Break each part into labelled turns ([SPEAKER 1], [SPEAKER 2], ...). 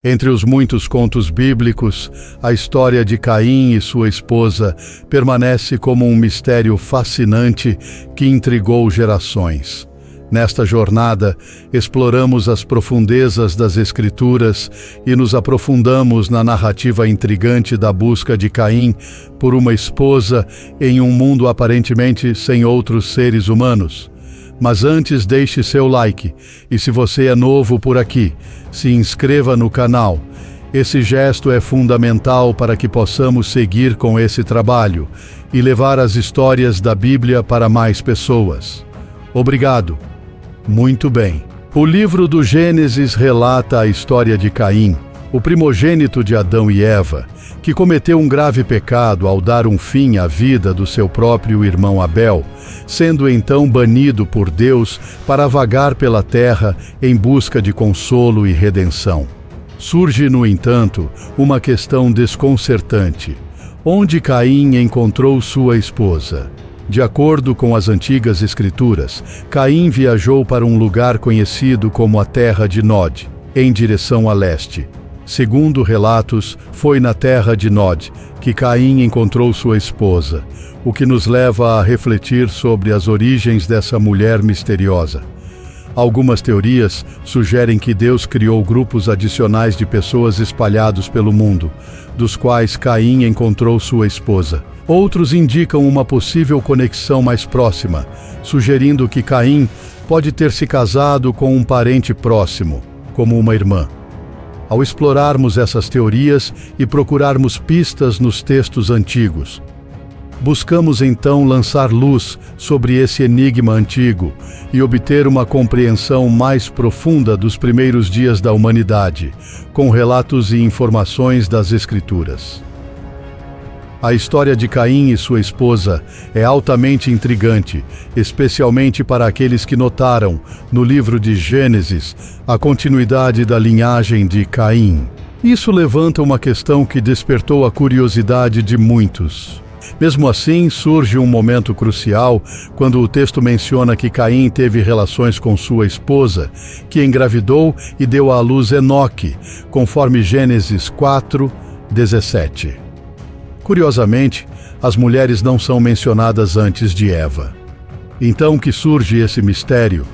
[SPEAKER 1] Entre os muitos contos bíblicos, a história de Caim e sua esposa permanece como um mistério fascinante que intrigou gerações. Nesta jornada, exploramos as profundezas das Escrituras e nos aprofundamos na narrativa intrigante da busca de Caim por uma esposa em um mundo aparentemente sem outros seres humanos. Mas antes, deixe seu like, e se você é novo por aqui, se inscreva no canal. Esse gesto é fundamental para que possamos seguir com esse trabalho e levar as histórias da Bíblia para mais pessoas. Obrigado. Muito bem. O livro do Gênesis relata a história de Caim, o primogênito de Adão e Eva, que cometeu um grave pecado ao dar um fim à vida do seu próprio irmão Abel, sendo então banido por Deus para vagar pela terra em busca de consolo e redenção. Surge, no entanto, uma questão desconcertante. Onde Caim encontrou sua esposa? De acordo com as antigas escrituras, Caim viajou para um lugar conhecido como a terra de Nod, em direção a leste. Segundo relatos, foi na terra de Nod que Caim encontrou sua esposa, o que nos leva a refletir sobre as origens dessa mulher misteriosa. Algumas teorias sugerem que Deus criou grupos adicionais de pessoas espalhados pelo mundo, dos quais Caim encontrou sua esposa. Outros indicam uma possível conexão mais próxima, sugerindo que Caim pode ter se casado com um parente próximo, como uma irmã. Ao explorarmos essas teorias e procurarmos pistas nos textos antigos, buscamos então lançar luz sobre esse enigma antigo e obter uma compreensão mais profunda dos primeiros dias da humanidade, com relatos e informações das Escrituras. A história de Caim e sua esposa é altamente intrigante, especialmente para aqueles que notaram, no livro de Gênesis, a continuidade da linhagem de Caim. Isso levanta uma questão que despertou a curiosidade de muitos. Mesmo assim, surge um momento crucial quando o texto menciona que Caim teve relações com sua esposa, que engravidou e deu à luz Enoque, conforme Gênesis 4:17. Curiosamente, as mulheres não são mencionadas antes de Eva. Então que surge esse mistério?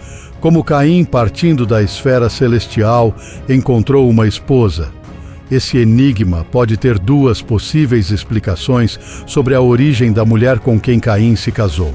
[SPEAKER 1] Como Caim, partindo da esfera celestial, encontrou uma esposa? Esse enigma pode ter duas possíveis explicações sobre a origem da mulher com quem Caim se casou.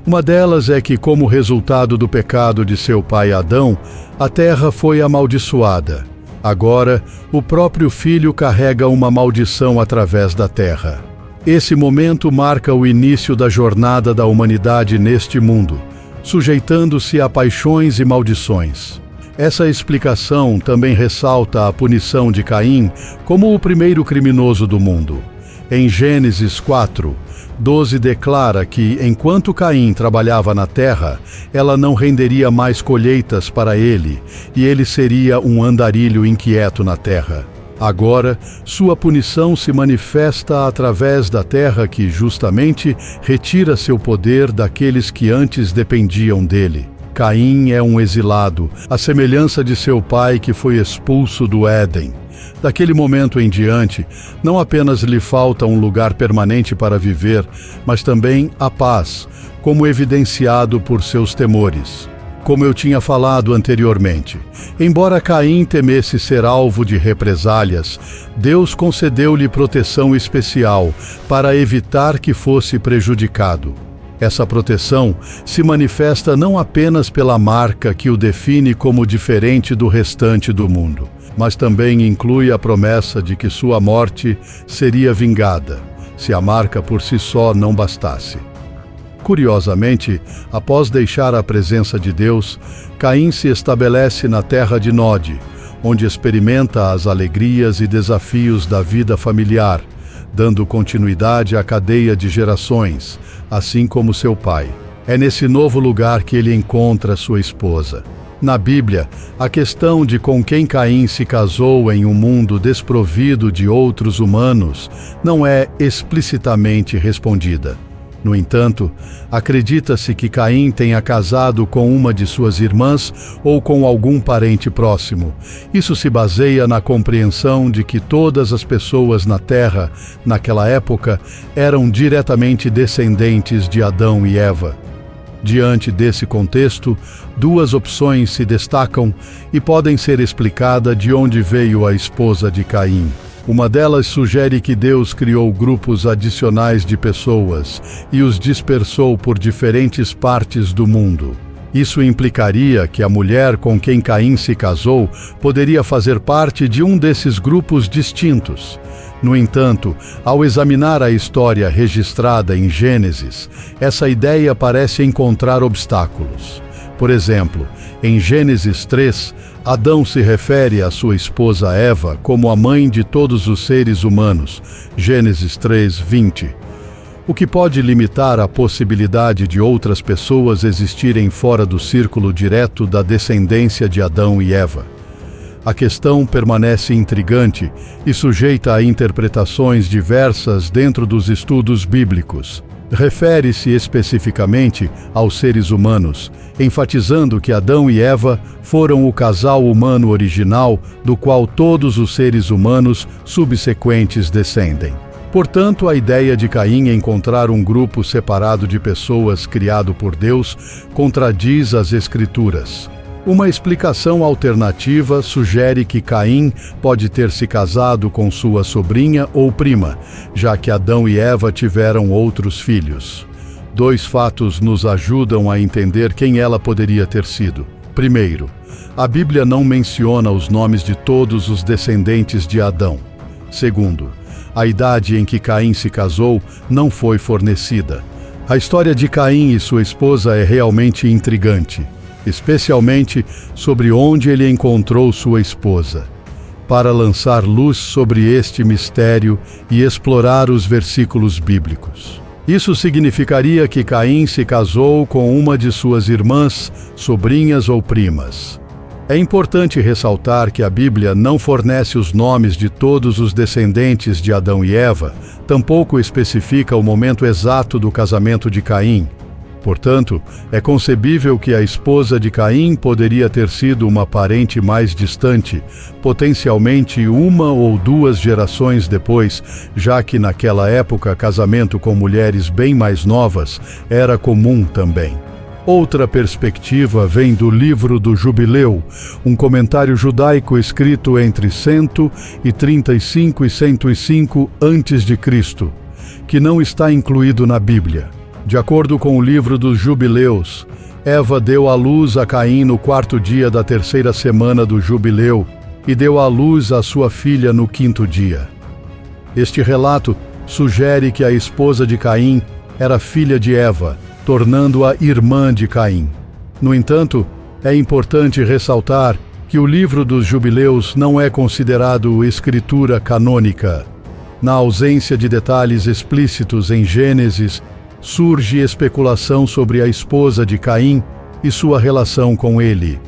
[SPEAKER 1] Uma delas é que, como resultado do pecado de seu pai Adão, a terra foi amaldiçoada. Agora, o próprio filho carrega uma maldição através da terra. Esse momento marca o início da jornada da humanidade neste mundo, sujeitando-se a paixões e maldições. Essa explicação também ressalta a punição de Caim como o primeiro criminoso do mundo. Em Gênesis 4:12 declara que, enquanto Caim trabalhava na terra, ela não renderia mais colheitas para ele, e ele seria um andarilho inquieto na terra. Agora, sua punição se manifesta através da terra que, justamente, retira seu poder daqueles que antes dependiam dele. Caim é um exilado, à semelhança de seu pai que foi expulso do Éden. Daquele momento em diante, não apenas lhe falta um lugar permanente para viver, mas também a paz, como evidenciado por seus temores. Como eu tinha falado anteriormente, embora Caim temesse ser alvo de represálias, Deus concedeu-lhe proteção especial para evitar que fosse prejudicado. Essa proteção se manifesta não apenas pela marca que o define como diferente do restante do mundo, mas também inclui a promessa de que sua morte seria vingada, se a marca por si só não bastasse. Curiosamente, após deixar a presença de Deus, Caim se estabelece na terra de Nod, onde experimenta as alegrias e desafios da vida familiar, dando continuidade à cadeia de gerações, assim como seu pai. É nesse novo lugar que ele encontra sua esposa. Na Bíblia, a questão de com quem Caim se casou em um mundo desprovido de outros humanos não é explicitamente respondida. No entanto, acredita-se que Caim tenha casado com uma de suas irmãs ou com algum parente próximo. Isso se baseia na compreensão de que todas as pessoas na Terra, naquela época, eram diretamente descendentes de Adão e Eva. Diante desse contexto, duas opções se destacam e podem ser explicadas de onde veio a esposa de Caim. Uma delas sugere que Deus criou grupos adicionais de pessoas e os dispersou por diferentes partes do mundo. Isso implicaria que a mulher com quem Caim se casou poderia fazer parte de um desses grupos distintos. No entanto, ao examinar a história registrada em Gênesis, essa ideia parece encontrar obstáculos. Por exemplo, em Gênesis 3, Adão se refere à sua esposa Eva como a mãe de todos os seres humanos, Gênesis 3:20, o que pode limitar a possibilidade de outras pessoas existirem fora do círculo direto da descendência de Adão e Eva. A questão permanece intrigante e sujeita a interpretações diversas dentro dos estudos bíblicos. Refere-se especificamente aos seres humanos, enfatizando que Adão e Eva foram o casal humano original do qual todos os seres humanos subsequentes descendem. Portanto, a ideia de Caim encontrar um grupo separado de pessoas criado por Deus contradiz as Escrituras. Uma explicação alternativa sugere que Caim pode ter se casado com sua sobrinha ou prima, já que Adão e Eva tiveram outros filhos. Dois fatos nos ajudam a entender quem ela poderia ter sido. Primeiro, a Bíblia não menciona os nomes de todos os descendentes de Adão. Segundo, a idade em que Caim se casou não foi fornecida. A história de Caim e sua esposa é realmente intrigante, especialmente sobre onde ele encontrou sua esposa. Para lançar luz sobre este mistério e explorar os versículos bíblicos. Isso significaria que Caim se casou com uma de suas irmãs, sobrinhas ou primas. É importante ressaltar que a Bíblia não fornece os nomes de todos os descendentes de Adão e Eva, tampouco especifica o momento exato do casamento de Caim. Portanto, é concebível que a esposa de Caim poderia ter sido uma parente mais distante, potencialmente uma ou duas gerações depois, já que naquela época casamento com mulheres bem mais novas era comum também. Outra perspectiva vem do livro do Jubileu, um comentário judaico escrito entre 135 e 105 a.C., que não está incluído na Bíblia. De acordo com o livro dos Jubileus, Eva deu à luz a Caim no 4º dia da 3ª semana do Jubileu e deu à luz a sua filha no 5º dia. Este relato sugere que a esposa de Caim era filha de Eva, tornando-a irmã de Caim. No entanto, é importante ressaltar que o livro dos Jubileus não é considerado escritura canônica. Na ausência de detalhes explícitos em Gênesis, surge especulação sobre a esposa de Caim e sua relação com ele.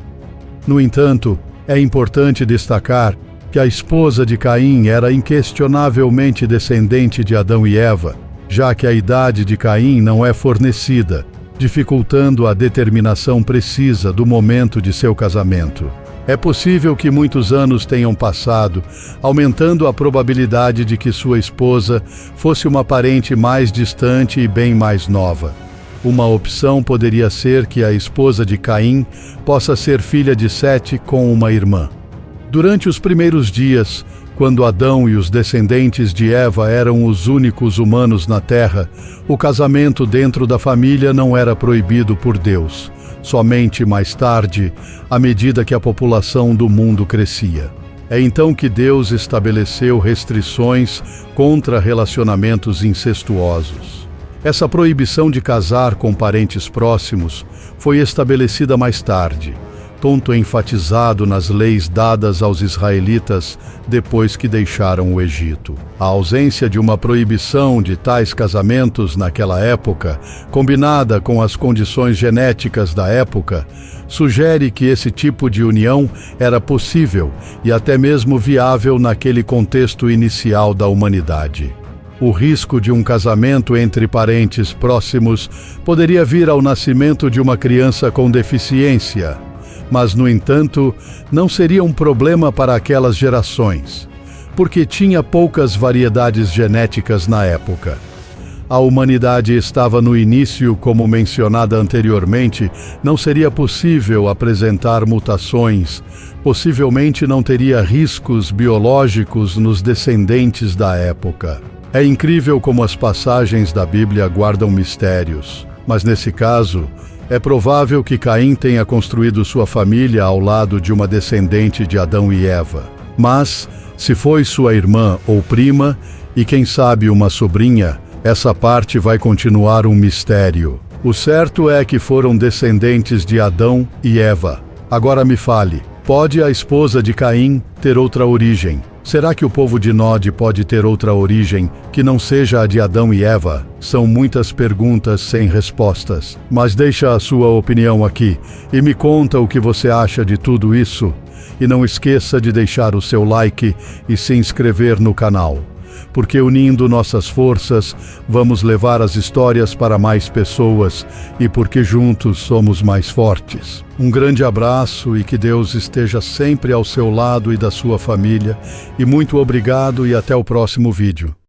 [SPEAKER 1] No entanto, é importante destacar que a esposa de Caim era inquestionavelmente descendente de Adão e Eva, já que a idade de Caim não é fornecida, dificultando a determinação precisa do momento de seu casamento. É possível que muitos anos tenham passado, aumentando a probabilidade de que sua esposa fosse uma parente mais distante e bem mais nova. Uma opção poderia ser que a esposa de Caim possa ser filha de Sete com uma irmã. Durante os primeiros dias, quando Adão e os descendentes de Eva eram os únicos humanos na Terra, o casamento dentro da família não era proibido por Deus. Somente mais tarde, à medida que a população do mundo crescia. É então que Deus estabeleceu restrições contra relacionamentos incestuosos. Essa proibição de casar com parentes próximos foi estabelecida mais tarde, tanto enfatizado nas leis dadas aos israelitas depois que deixaram o Egito. A ausência de uma proibição de tais casamentos naquela época, combinada com as condições genéticas da época, sugere que esse tipo de união era possível e até mesmo viável naquele contexto inicial da humanidade. O risco de um casamento entre parentes próximos poderia vir ao nascimento de uma criança com deficiência, mas, no entanto, não seria um problema para aquelas gerações, porque tinha poucas variedades genéticas na época. A humanidade estava no início, como mencionada anteriormente, não seria possível apresentar mutações, possivelmente não teria riscos biológicos nos descendentes da época. É incrível como as passagens da Bíblia guardam mistérios, mas nesse caso, é provável que Caim tenha construído sua família ao lado de uma descendente de Adão e Eva. Mas, se foi sua irmã ou prima, e quem sabe uma sobrinha, essa parte vai continuar um mistério. O certo é que foram descendentes de Adão e Eva. Agora me fale, pode a esposa de Caim ter outra origem? Será que o povo de Nod pode ter outra origem que não seja a de Adão e Eva? São muitas perguntas sem respostas. Mas deixa a sua opinião aqui e me conta o que você acha de tudo isso. E não esqueça de deixar o seu like e se inscrever no canal, porque unindo nossas forças, vamos levar as histórias para mais pessoas e porque juntos somos mais fortes. Um grande abraço e que Deus esteja sempre ao seu lado e da sua família. E muito obrigado e até o próximo vídeo.